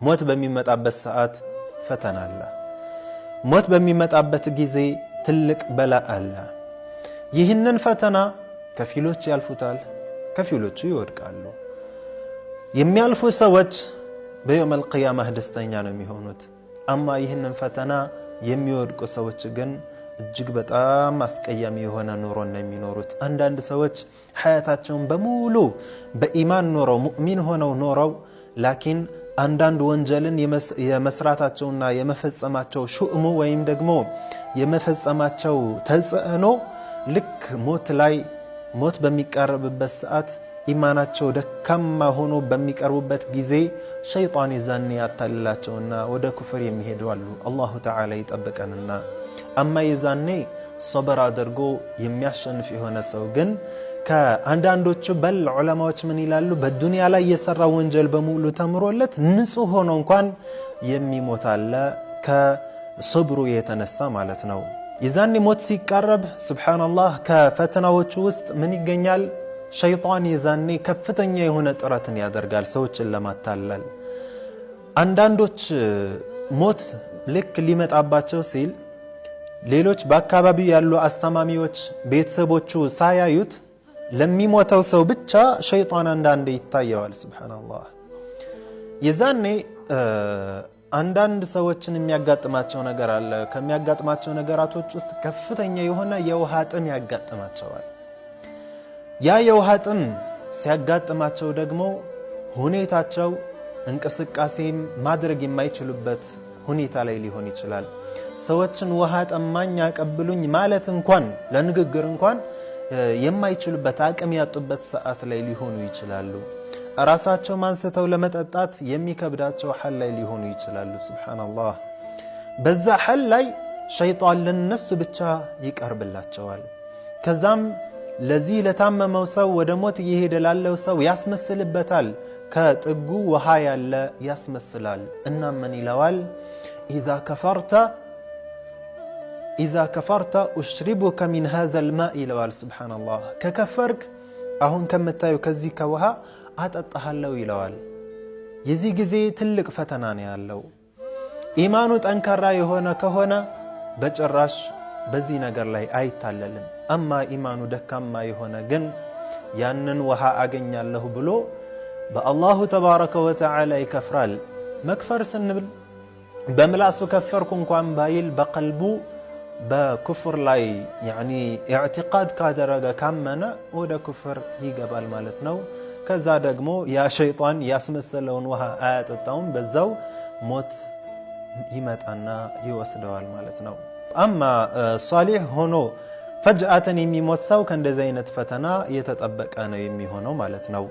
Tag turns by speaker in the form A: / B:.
A: ሞት በሚመጣበት ሰዓት ፈተና አለ ሞት በሚመጣበት ጊዜ ትልቅ በላ አለ ይህንን ፈተና ከፊሎች ያልፉታል ከፊሎቹ ይወድቃሉ የሚያልፉ ሰዎች በየውም القيامه ደስተኛ ነው የሚሆኑት አማ ይህንን ፈተና የሚወድቁ ሰዎች ግን እጅግ በጣም አስቀያሚ የሆነ ኑሮ ነው የሚኖሩት አንዳንድ ሰዎች ሐያታቸውን በሙሉ በኢማን ኖረው ሙእሚን ሆነው ኖረው ላኪን አንዳንድ ወንጀልን የመስራታቸውና የመፈጸማቸው ሹእሙ ወይም ደግሞ የመፈጸማቸው ተጽዕኖ ልክ ሞት በሚቀርብበት ሰዓት ኢማናቸው ደካማ ሆኖ በሚቀርቡበት ጊዜ ሸይጣን ይዛን ያታልላቸውና ወደ ኩፍር የሚሄዱ አሉ አላሁ ተዓላ ይጠብቀንና አማ ይዛኔ ሶብር አድርጎ የሚያሸንፍ የሆነ ሰው ግን ከአንዳንዶቹ በል ዑለማዎች ምን ይላሉ በዱንያ ላይ የሰራው ወንጀል በሙሉ ተምሮለት ንጹህ ሆኖ እንኳን የሚሞት አለ ከሶብሩ የተነሳ ማለት ነው ይዛኔ ሞት ሲቀርብ ሱብሃንአላህ ከፈተናዎቹ ውስጥ ምን ይገኛል ሸይጣን ይዛኔ ከፍተኛ የሆነ ጥረትን ያደርጋል ሰዎችን ለማታለል አንዳንዶች ሞት ልክ ሊመጣባቸው ሲል ሌሎች በአካባቢው ያሉ አስተማሚዎች ቤተሰቦቹ ሳያዩት ለሚሞተው ሰው ብቻ ሸይጣን አንዳንዴ ይታየዋል ሱብሃንአላህ ይዛኔ አንዳንድ ሰዎችን የሚያጋጥማቸው ነገር አለ ከሚያጋጥማቸው ነገራቶች ውስጥ ከፍተኛ የሆነ የውሃ ጥም ያጋጥማቸዋል ያ የውሃ ጥም ሲያጋጥማቸው ደግሞ ሁኔታቸው እንቅስቃሴም ማድረግ የማይችሉበት ሁኔታ ላይ ሊሆን ይችላል ሰዎችን ውሃ ጠማኝ ያቀብሉኝ ማለት እንኳን ለንግግር እንኳን የማይችሉበት አቅም ያጡበት ሰዓት ላይ ሊሆኑ ይችላሉ ራሳቸው ማንስተው ለመጠጣት የሚከብዳቸው ሐል ላይ ሊሆኑ ይችላሉ ሱብሃንአላህ በዛ ሐል ላይ ሸይጣን ለነሱ ብቻ ይቀርብላቸዋል ከዛም ለዚህ ለታመመው ሰው ወደ ሞት ይሄድ ላለው ሰው ያስመስልበታል ከጥጉ ውሃ ያለ ያስመስላል እና ምን ይለዋል إذا كفرت أشربك من هذا الماء ይለዋል ሱብሃንአላህ ከከፈርክ አሁን ከመታዩ ከዚህ ከውሃ አጠጣሃለው ይለዋል የዚህ ጊዜ ትልቅ ፈተና ነው ያለው ኢማኑ ጠንካራ የሆነ ከሆነ በጭራሽ በዚህ ነገር ላይ አይታለልም አማ ኢማኑ ደካማ የሆነ ግን ያንን ውሃ አገኛለሁ ብሎ በአላሁ ተባረከ ወተዓላ ይከፍራል መክፈር ስንብል በምላሱ ከፈርኩ እንኳን ባይል በቀልቡ በኩፍር ላይ يعني اعتقاد ካደረገ ካመነ ወደ ኩፍር ይገባል ማለት ነው ከዛ ደግሞ ያ ሸይጣን ያስመሰለውን ውሃ አያጠጣውም በዛው ሞት ይመጣና ይወስደዋል ማለት ነው አማ ሷሊህ ሆኖ ፈጅአተን የሚሞት ሰው ከእንደዚህ አይነት ፈተና የተጠበቀ ነው የሚሆነው ማለት ነው